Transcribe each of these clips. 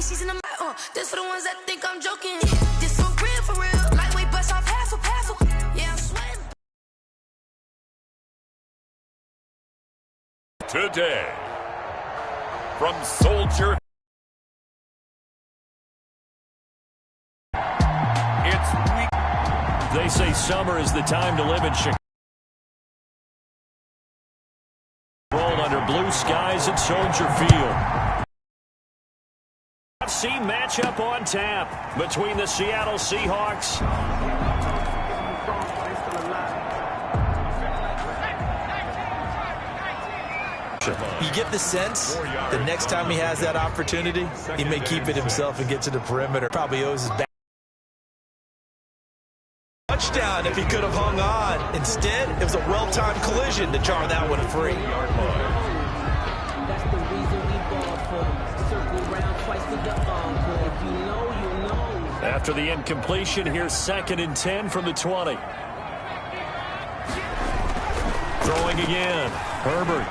she's in the this for the ones that think I'm joking. This for real. Lightweight bust off half a. Yeah, I'm sweating. Today, from Soldier, it's week. They say summer is the time to live in Chicago. Roll under blue skies at Soldier Field. FC matchup on tap between the Seattle Seahawks You get the sense the next time he has that opportunity, he may keep it himself and get to the perimeter. Probably owes his back. Touchdown if he could have hung on. Instead, it was a well-timed collision to jar that one free. That's the reason we ball for him. Circle round twice to the encore. If you know, you know. After the incompletion, here's 2nd and 10 from the 20. Throwing again. Herbert.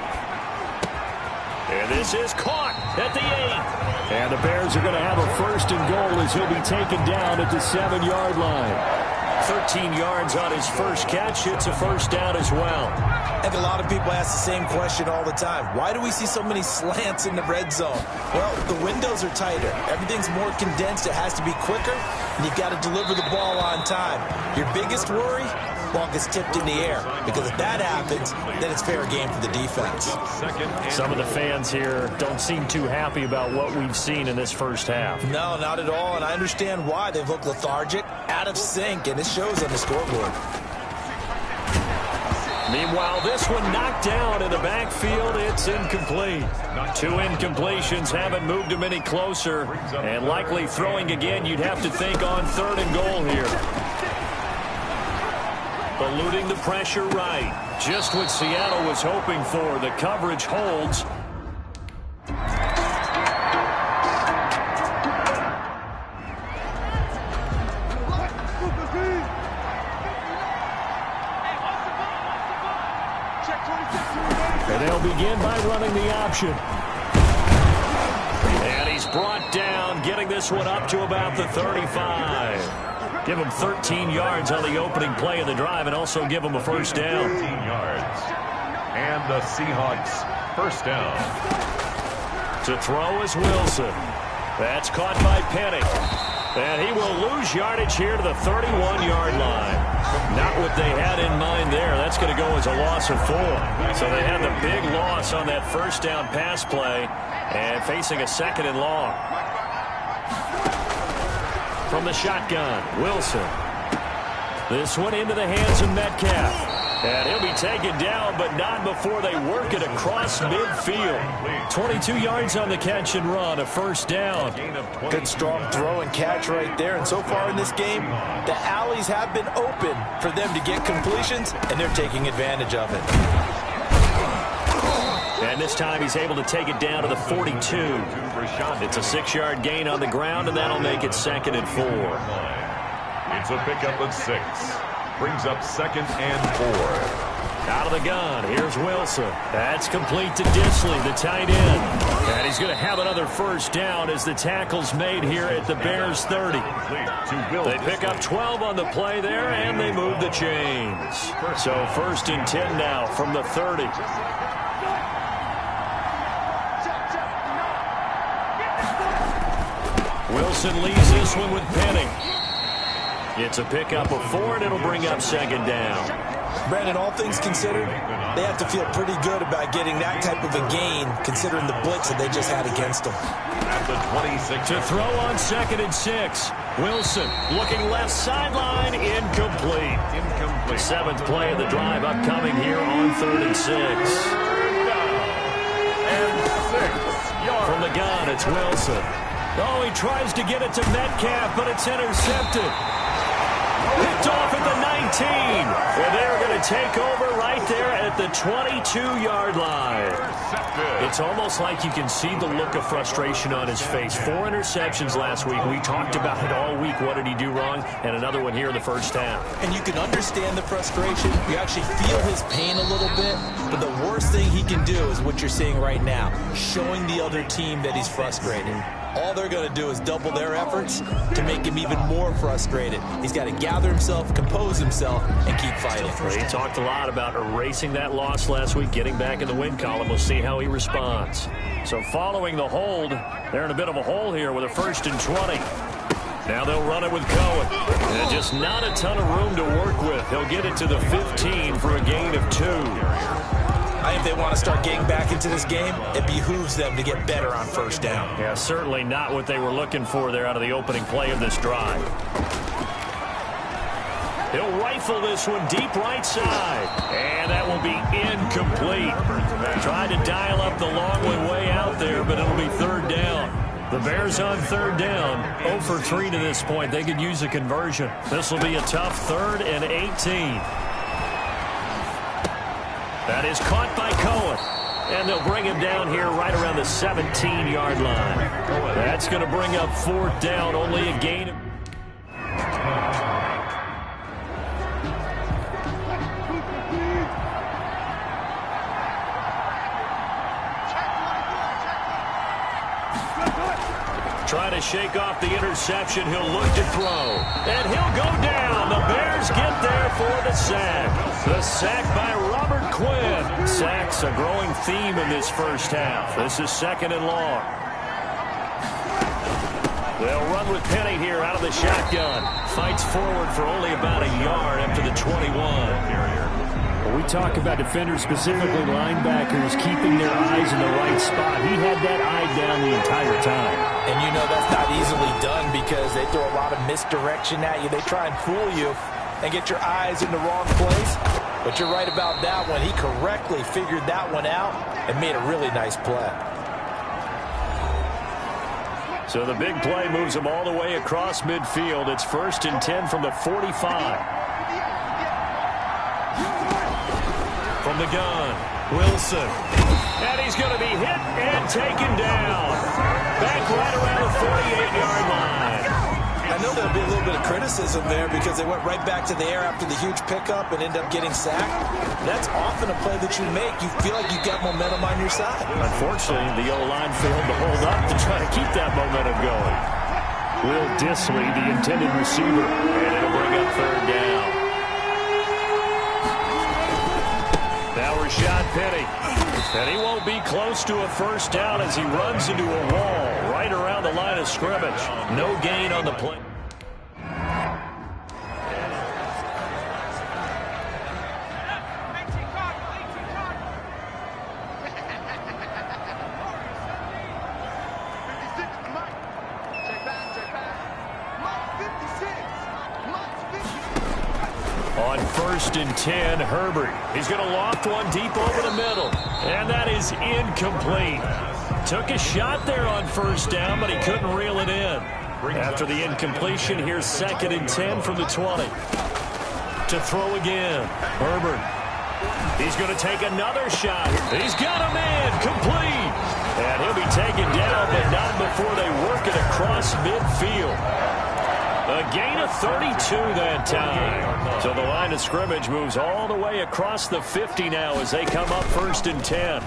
And this is caught at the 8. And the Bears are going to have a 1st and goal as he'll be taken down at the 7-yard line. 13 yards on his first catch. It's a 1st down as well. I think a lot of people ask the same question all the time. Why do we see so many slants in the red zone? Well, the windows are tighter. Everything's more condensed. It has to be quicker, and you've got to deliver the ball on time. Your biggest worry? Ball gets tipped in the air, because if that happens, then it's fair game for the defense. Some of the fans here don't seem too happy about what we've seen in this first half. No, not at all, and I understand why. They've looked lethargic, out of sync, and it shows on the scoreboard. Meanwhile, this one knocked down in the backfield. It's incomplete. 2 incompletions haven't moved him any closer, and likely throwing again, you'd have to think on 3rd and goal here. Eluding the pressure right. Just what Seattle was hoping for. The coverage holds. And they'll begin by running the option. And he's brought down, getting this one up to about the 35. Give him 13 yards on the opening play of the drive and also give him a 1st down. 13 yards. And the Seahawks 1st down. To throw is Wilson. That's caught by Penny. And he will lose yardage here to the 31-yard line. Not what they had in mind there. That's going to go as a loss of 4. So they had the big loss on that 1st down pass play and facing a 2nd and long. From the shotgun, Wilson. This one into the hands of Metcalf. And he'll be taken down, but not before they work it across midfield. 22 yards on the catch and run, a 1st down. Good strong throw and catch right there. And so far in this game, the alleys have been open for them to get completions, and they're taking advantage of it. And this time he's able to take it down to the 42. It's a 6-yard gain on the ground, and that'll make it 2nd and 4. It's a pickup of 6. Brings up 2nd and 4. Out of the gun, here's Wilson. That's complete to Disley, the tight end. And he's going to have another 1st down as the tackle's made here at the Bears 30. They pick up 12 on the play there, and they move the chains. So 1st and 10 now from the 30. Wilson leads this one with Penny. It's a pickup of 4, and it'll bring up 2nd down. Brandon, all things considered, they have to feel pretty good about getting that type of a gain, considering the blitz that they just had against them. At the 26. To throw on 2nd and 6. Wilson looking left sideline, incomplete. The 7th play of the drive upcoming here on 3rd and 6. And 6 yards. From the gun, it's Wilson. Oh, he tries to get it to Metcalf, but it's intercepted. Picked off at the 19. And they're going to take over right there at the 22-yard line. It's almost like you can see the look of frustration on his face. 4 interceptions last week. We talked about it all week. What did he do wrong? And another one here in the 1st half. And you can understand the frustration. You actually feel his pain a little bit. But the worst thing he can do is what you're seeing right now, showing the other team that he's frustrated. all they're going to do is double their efforts to make him even more frustrated. He's got to gather himself, compose himself, and keep fighting. He talked a lot about erasing that loss last week, getting back in the win column. We'll see how he responds. So following the hold, they're in a bit of a hole here with a 1st and 20. Now they'll run it with Cohen. And just not a ton of room to work with. He'll get it to the 15 for a gain of 2. I think if they want to start getting back into this game, it behooves them to get better on 1st down. Yeah, certainly not what they were looking for there out of the opening play of this drive. He'll rifle this one deep right side. And that will be incomplete. Tried to dial up the long way out there, but it'll be 3rd down. The Bears on 3rd down, 0 for 3 to this point. They could use a conversion. This will be a tough 3rd and 18. That is caught by Cohen. And they'll bring him down here right around the 17-yard line. That's going to bring up 4th down, only a gain of... Trying to shake off the interception. He'll look to throw. And he'll go down. The Bears get there for the sack. The sack by Robert Quinn. Sacks a growing theme in this first half. This is 2nd and long. They'll run with Penny here out of the shotgun. Fights forward for only about a yard after the 21. We talk about defenders, specifically linebackers, keeping their eyes in the right spot. He had that eye down the entire time. And you know that's not easily done because they throw a lot of misdirection at you. They try and fool you and get your eyes in the wrong place. But you're right about that one. He correctly figured that one out and made a really nice play. So the big play moves him all the way across midfield. It's 1st and 10 from the 45. From the gun, Wilson. And he's going to be hit and taken down. Back right around the 48-yard line. I know there'll be a little bit of criticism there because they went right back to the air after the huge pickup and ended up getting sacked. That's often a play that you make. You feel like you've got momentum on your side. Unfortunately, the O-line failed to hold up to try to keep that momentum going. Will Disley, the intended receiver, and it'll bring up 3rd down. Now Rashad Penny. And he won't be close to a 1st down as he runs into a wall right around the line of scrimmage. No gain on the play. On 1st and 10, Herbert. He's going to loft one deep over the middle. And that is incomplete. Took a shot there on 1st down, but he couldn't reel it in. After the incompletion, here's 2nd and 10 from the 20. To throw again. Herbert. He's going to take another shot. He's got a man. Complete. And he'll be taken down, but not before they work it across midfield. A gain of 32 that time. So the line of scrimmage moves all the way across the 50 now as they come up 1st and 10.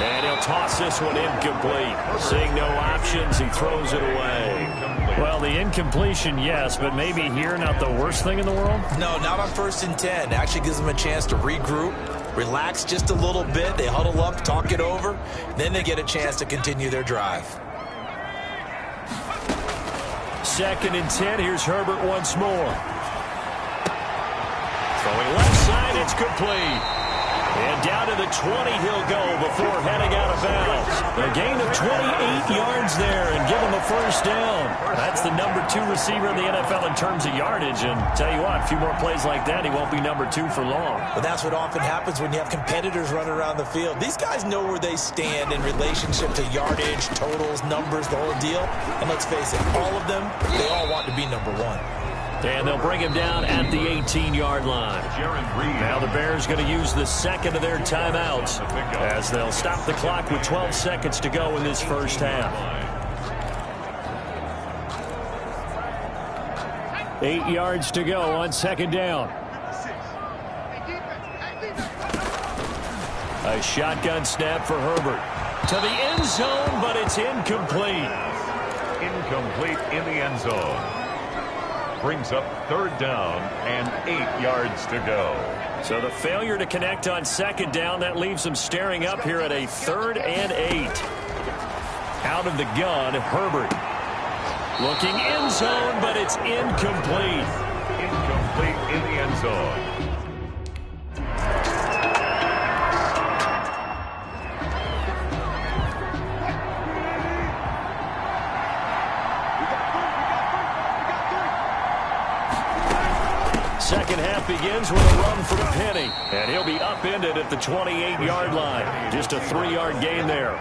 And he'll toss this one incomplete. Seeing no options, he throws it away. Well, the incompletion, yes, but maybe here not the worst thing in the world? No, not on 1st and 10. Actually gives them a chance to regroup, relax just a little bit. They huddle up, talk it over. Then they get a chance to continue their drive. 2nd and 10. Here's Herbert once more. Throwing left side. It's complete. And down to the 20 he'll go before heading out of bounds. A gain of 28 yards there and give him a 1st down. That's the number 2 receiver in the NFL in terms of yardage. And tell you what, a few more plays like that, he won't be number 2 for long. But that's what often happens when you have competitors running around the field. These guys know where they stand in relationship to yardage, totals, numbers, the whole deal. And let's face it, all of them, they all want to be number 1. And they'll bring him down at the 18-yard line. Now the Bears going to use the 2nd of their timeouts as they'll stop the clock with 12 seconds to go in this first half. 8 yards to go on 2nd down. A shotgun snap for Herbert. To the end zone, but it's incomplete. Incomplete in the end zone. Brings up 3rd down and 8 yards to go. So the failure to connect on 2nd down, that leaves them staring up here at a 3rd and 8. Out of the gun, Herbert. Looking end zone, but it's incomplete. Incomplete in the end zone. Second half begins with a run for the penny. And he'll be upended at the 28-yard line. Just a 3-yard gain there.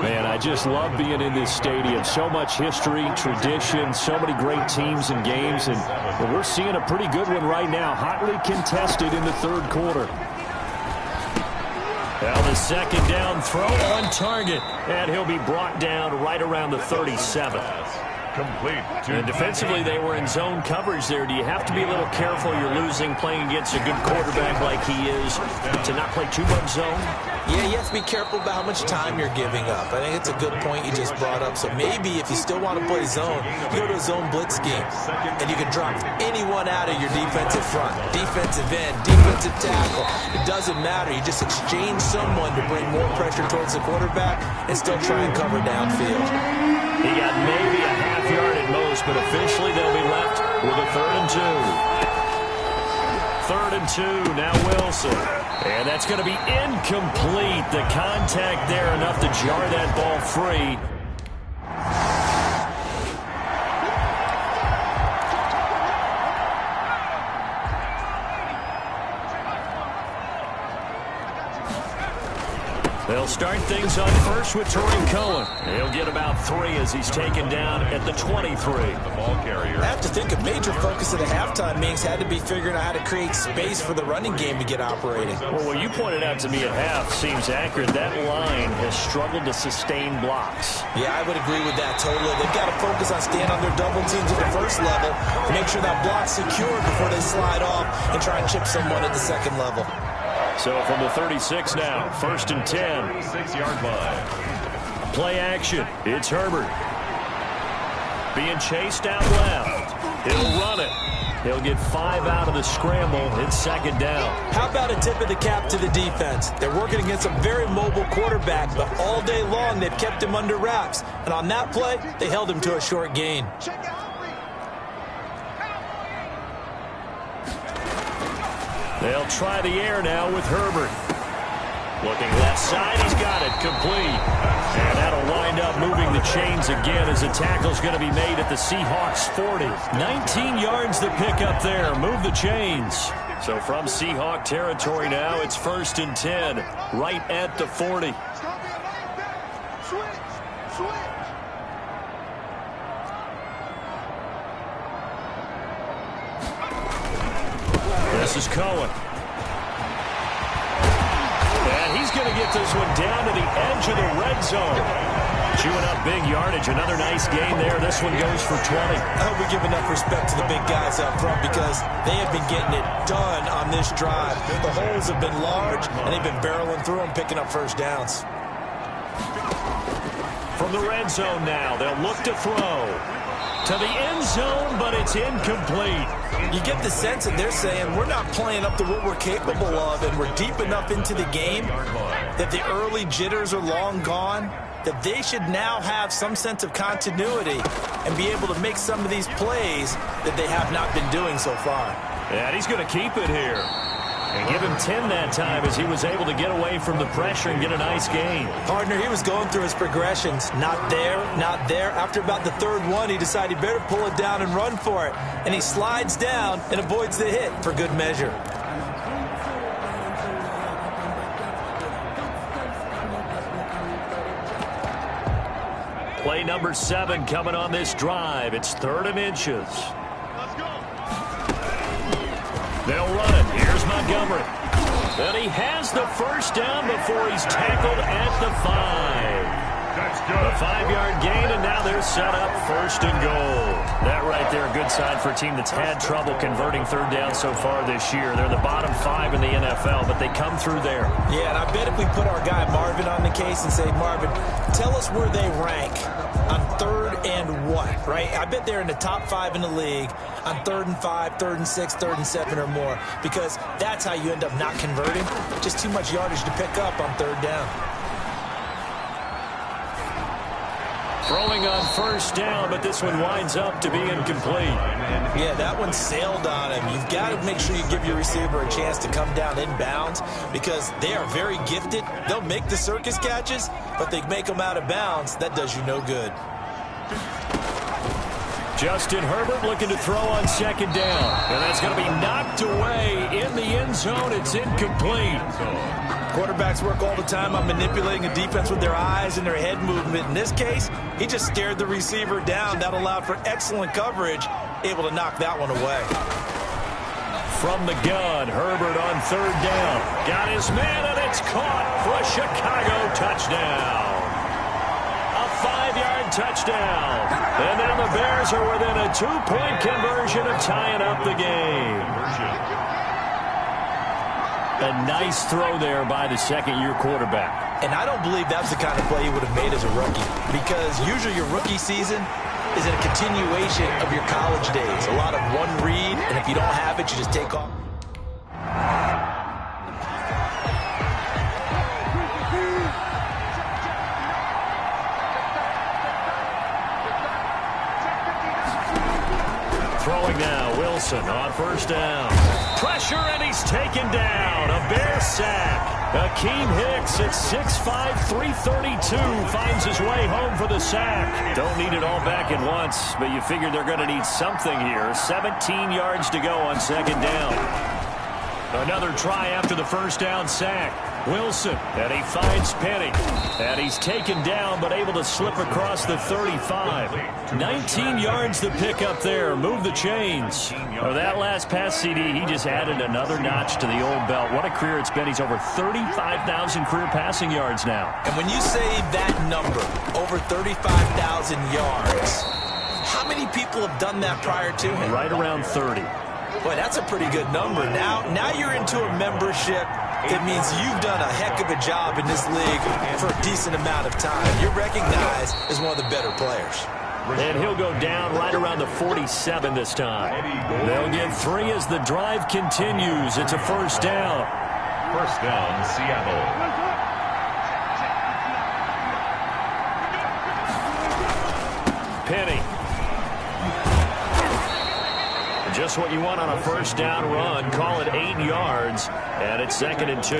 Man, I just love being in this stadium. So much history, tradition, so many great teams and games. And we're seeing a pretty good one right now. Hotly contested in the 3rd quarter. Now the 2nd down throw on target. And he'll be brought down right around the 37. Complete. And defensively, they were in zone coverage there. Do you have to be a little careful? You're losing, playing against a good quarterback like he is, to not play too much zone? Yeah, you have to be careful about how much time you're giving up. I think it's a good point you just brought up. So maybe if you still want to play zone, you go to a zone blitz scheme, and you can drop anyone out of your defensive front, defensive end, defensive tackle. It doesn't matter. You just exchange someone to bring more pressure towards the quarterback and still try and cover downfield. He got maybe a half yard at most, but officially they'll be left with a 3rd and 2. 3rd and 2, now Wilson. And that's going to be incomplete. The contact there enough to jar that ball free. They'll start things on first with Tariq Cohen. He'll get about 3 as he's taken down at the 23. The ball carrier. I have to think a major focus of the halftime meetings had to be figuring out how to create space for the running game to get operating. Well, what you pointed out to me at half seems accurate. That line has struggled to sustain blocks. Yeah, I would agree with that totally. They've got to focus on staying on their double teams at the first level to make sure that block's secure before they slide off and try and chip someone at the 2nd level. So from the 36 now, 1st and 10. 6-yard line. Play action. It's Herbert. Being chased out left. He'll run it. He'll get 5 out of the scramble. It's 2nd down. How about a tip of the cap to the defense? They're working against a very mobile quarterback, but all day long they've kept him under wraps. And on that play, they held him to a short gain. They'll try the air now with Herbert. Looking left side, he's got it, complete. And that'll wind up moving the chains again as the tackle's going to be made at the Seahawks 40. 19 yards to pick up there, move the chains. So from Seahawk territory now, it's 1st and 10, right at the 40. This is Cohen. And he's going to get this one down to the edge of the red zone. Chewing up big yardage. Another nice gain there. This one goes for 20. I hope we give enough respect to the big guys up front because they have been getting it done on this drive. The holes have been large, and they've been barreling through them, picking up 1st downs. From the red zone now, they'll look to throw. To the end zone, but it's incomplete. You get the sense that they're saying we're not playing up to what we're capable of, and we're deep enough into the game that the early jitters are long gone, that they should now have some sense of continuity and be able to make some of these plays that they have not been doing so far. And he's going to keep it here. And give him 10 that time as he was able to get away from the pressure and get a nice gain. Partner, he was going through his progressions. Not there, not there. After about the 3rd one, he decided he better pull it down and run for it. And he slides down and avoids the hit for good measure. Play number 7 coming on this drive. It's 3rd and inches. They'll run it. Here's Montgomery. And he has the 1st down before he's tackled at the 5. That's A 5-yard gain, and now they're set up 1st and goal. That right there, a good sign for a team that's had trouble converting 3rd down so far this year. They're the bottom 5 in the NFL, but they come through there. Yeah, and I bet if we put our guy Marvin on the case and say, Marvin, tell us where they rank on 3rd and what, right? I bet they're in the top 5 in the league on 3rd and 5, 3rd and 6, 3rd and 7 or more, because that's how you end up not converting. Just too much yardage to pick up on 3rd down. Throwing on 1st down, but this one winds up to be incomplete. Yeah, that one sailed on him. You've got to make sure you give your receiver a chance to come down inbounds because they are very gifted. They'll make the circus catches, but they make them out of bounds. That does you no good. Justin Herbert looking to throw on 2nd down. And that's going to be knocked away in the end zone. It's incomplete. Quarterbacks work all the time on manipulating a defense with their eyes and their head movement. In this case, he just stared the receiver down. That allowed for excellent coverage, able to knock that one away. From the gun, Herbert on 3rd down. Got his man, and it's caught for a Chicago touchdown. A 5-yard touchdown. And now the Bears are within a 2-point conversion of tying up the game. A nice throw there by the 2nd-year quarterback. And I don't believe that's the kind of play he would have made as a rookie, because usually your rookie season is in a continuation of your college days. A lot of one read, and if you don't have it, you just take off. Throwing now, Wilson on 1st down. Pressure, and he's taken down. A Bear sack. Akeem Hicks at 6'5", 332 finds his way home for the sack. Don't need it all back at once, but you figure they're going to need something here. 17 yards to go on 2nd down. Another try after the 1st down sack. Wilson, and he finds Penny. And he's taken down, but able to slip across the 35. 19 yards to pick up there. Move the chains. Oh, that last pass CD, he just added another notch to the old belt. What a career it's been. He's over 35,000 career passing yards now. And when you say that number, over 35,000 yards, how many people have done that prior to him? Right around 30. Boy, that's a pretty good number. Now you're into a membership that means you've done a heck of a job in this league for a decent amount of time. You're recognized as one of the better players. And he'll go down right around the 47 this time. They'll get 3 as the drive continues. It's a 1st down. 1st down, Seattle. Penny. Just what you want on a 1st down run. Call it 8 yards, and it's 2nd and 2.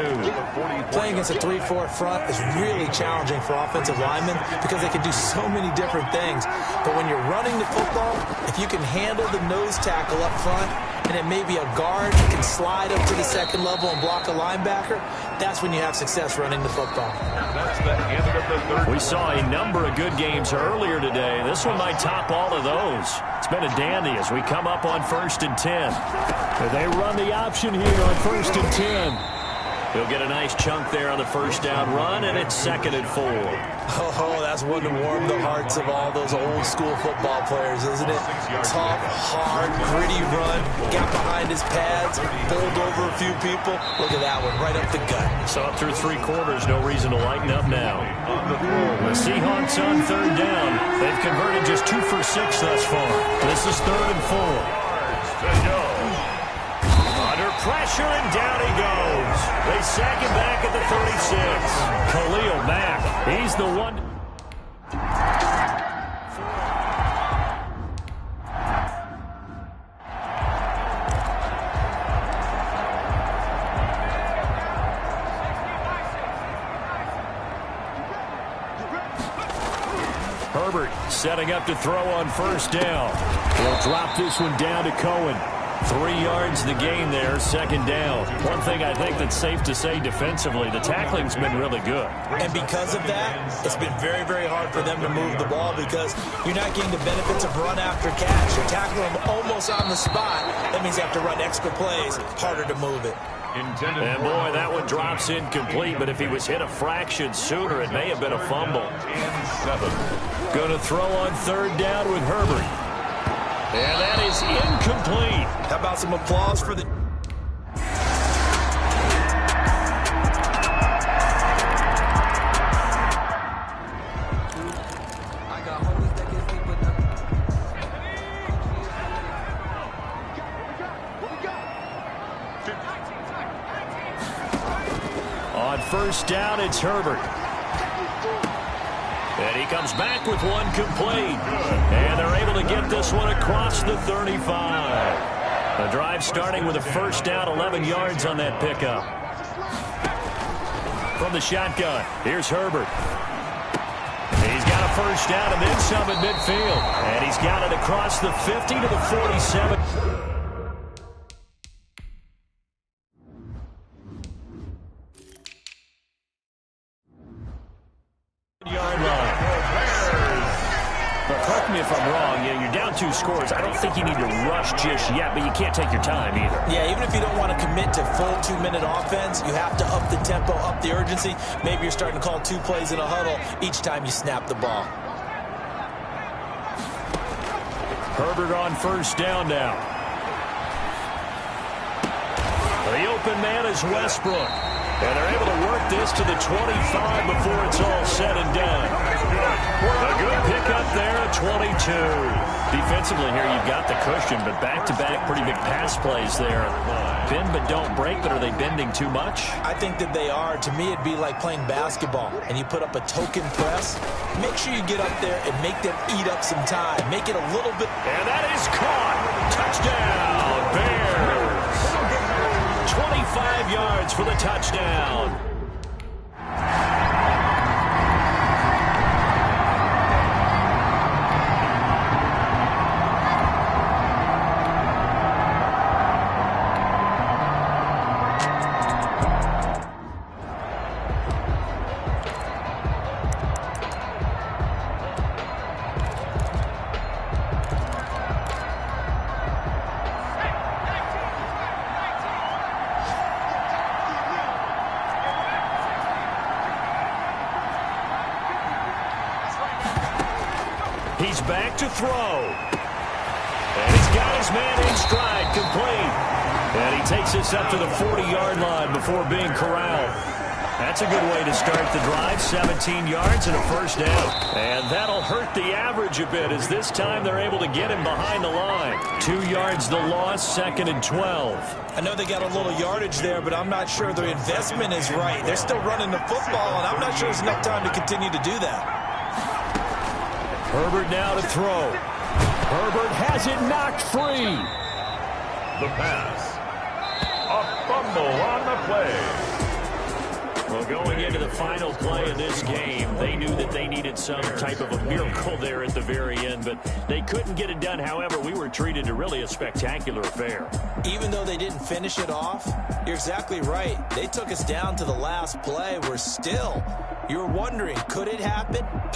Playing against a 3-4 front is really challenging for offensive linemen because they can do so many different things. But when you're running the football, if you can handle the nose tackle up front, and it may be a guard that can slide up to the 2nd level and block a linebacker, that's when you have success running the football. That's the end of the 3rd. We saw a number of good games earlier today. This one might top all of those. It's been a dandy as we come up on 1st and 10. They run the option here on 1st and 10. He'll get a nice chunk there on the 1st down run, and it's 2nd and 4. Oh, that's one to warm the hearts of all those old school football players, isn't it? Tough, hard, gritty run, got behind his pads, bowled over a few people. Look at that one, right up the gut. So up through 3 quarters, no reason to lighten up now. The Seahawks on 3rd down. They've converted just 2 for 6 thus far. This is 3rd and 4. To go. Under pressure, and down he goes. They sack him back at the 36. Khalil Mack, he's the one. Herbert setting up to throw on 1st down. He'll drop this one down to Cohen. 3 yards the gain there, 2nd down. One thing I think that's safe to say defensively, the tackling's been really good. And because of that, it's been very, very hard for them to move the ball because you're not getting the benefits of run after catch. You're tackling them almost on the spot. That means you have to run extra plays, harder to move it. Intended And boy, that one drops incomplete, but if he was hit a fraction sooner, it may have been a fumble. and 7. Going to throw on third down with Herbert. And that is incomplete. How about some applause for the... On first down, it's Herbert. And he comes back with one complete. And they're able to get this one across the 35. The drive starting with a first down, 11 yards on that pickup. From the shotgun, here's Herbert. He's got a first down and then some at midfield. And he's got it across the 50 to the 47. Yard line. But correct me if I'm wrong. Yeah, you're down 2 scores. I don't think you need to rush just yet, but you can't take your time either. Yeah, even if you don't want to commit to full 2-minute offense, you have to up the tempo, up the urgency. Maybe you're starting to call 2 plays in a huddle each time you snap the ball. Herbert on first down now. The open man is Westbrook. And they're able to work this to the 25 before it's all said and done. A good pickup there at 22. Defensively here, you've got the cushion, but back-to-back pretty big pass plays there. Bend but don't break, but are they bending too much? I think that they are. To me, it'd be like playing basketball, and you put up a token press. Make sure you get up there and make them eat up some time. Make it a little bit. And that is caught. Touchdown, Bears. 25 yards for the touchdown. He's back to throw. And he's got his man in stride, complete. And he takes this up to the 40-yard line before being corralled. That's a good way to start the drive. 17 yards and a first down. And that'll hurt the average a bit as this time they're able to get him behind the line. 2 yards the loss, 2nd and 12. I know they got a little yardage there, but I'm not sure their investment is right. They're still running the football, and I'm not sure there's enough time to continue to do that. Herbert now to throw. Herbert has it knocked free. The pass. A fumble on the play. Well, going into the final play of this game, they knew that they needed some type of a miracle there at the very end, but they couldn't get it done. However, we were treated to really a spectacular affair. Even though they didn't finish it off, you're exactly right. They took us down to the last play. We're still, you're wondering, could it happen?